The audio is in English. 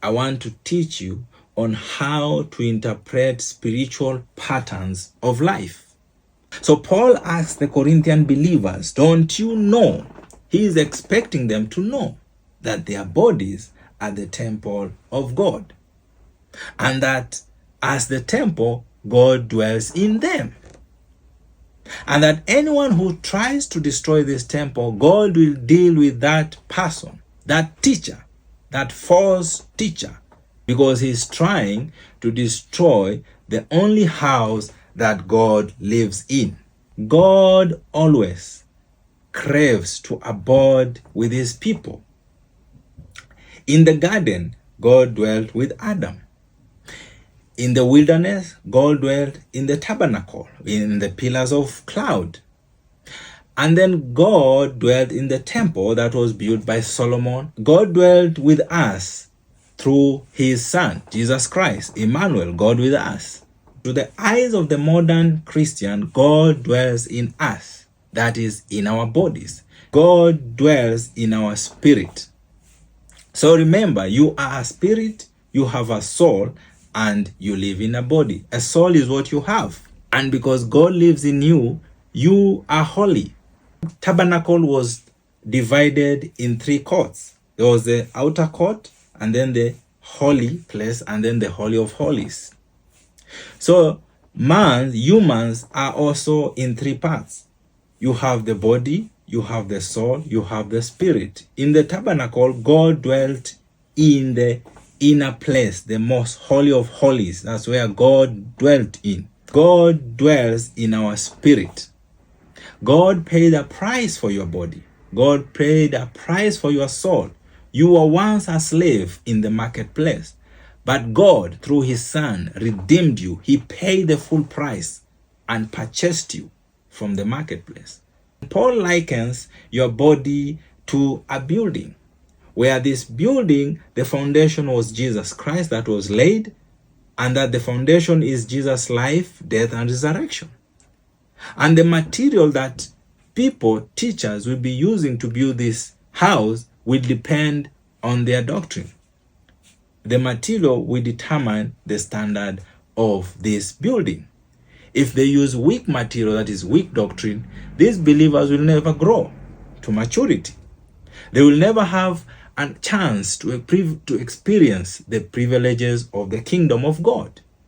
I want to teach you on how to interpret spiritual patterns of life. So Paul asks the Corinthian believers, don't you know? He is expecting them to know that their bodies are the temple of God, and that as the temple, God dwells in them. And that anyone who tries to destroy this temple, God will deal with that person, that teacher, that false teacher, because he's trying to destroy the only house that God lives in. God always craves to abide with his people. In the garden, God dwelt with Adam. In the wilderness, God dwelt in the tabernacle, in the pillars of cloud. And then God dwelt in the temple that was built by Solomon. God dwelt with us through his Son, Jesus Christ, Emmanuel, God with us. To the eyes of the modern Christian, God dwells in us, that is, in our bodies. God dwells in our spirit. So remember, you are a spirit, you have a soul, and you live in a body. A soul is what you have. And because God lives in you, you are holy. Tabernacle was divided in 3 courts. There was the outer court, and then the holy place, and then the holy of holies. So humans are also in 3 parts. You have the body, you have the soul, you have the spirit. In the tabernacle, God dwelt in the inner place, the most holy of holies. That's where God dwelt in. God dwells in our spirit. God paid a price for your body. God paid a price for your soul. You were once a slave in the marketplace, but God, through his Son, redeemed you. He paid the full price and purchased you from the marketplace. Paul likens your body to a building, where this building, the foundation was Jesus Christ that was laid, and that the foundation is Jesus' life, death, and resurrection. And the material that people, teachers, will be using to build this house will depend on their doctrine. The material will determine the standard of this building. If they use weak material, that is weak doctrine, these believers will never grow to maturity. They will never have a chance to experience the privileges of the kingdom of God.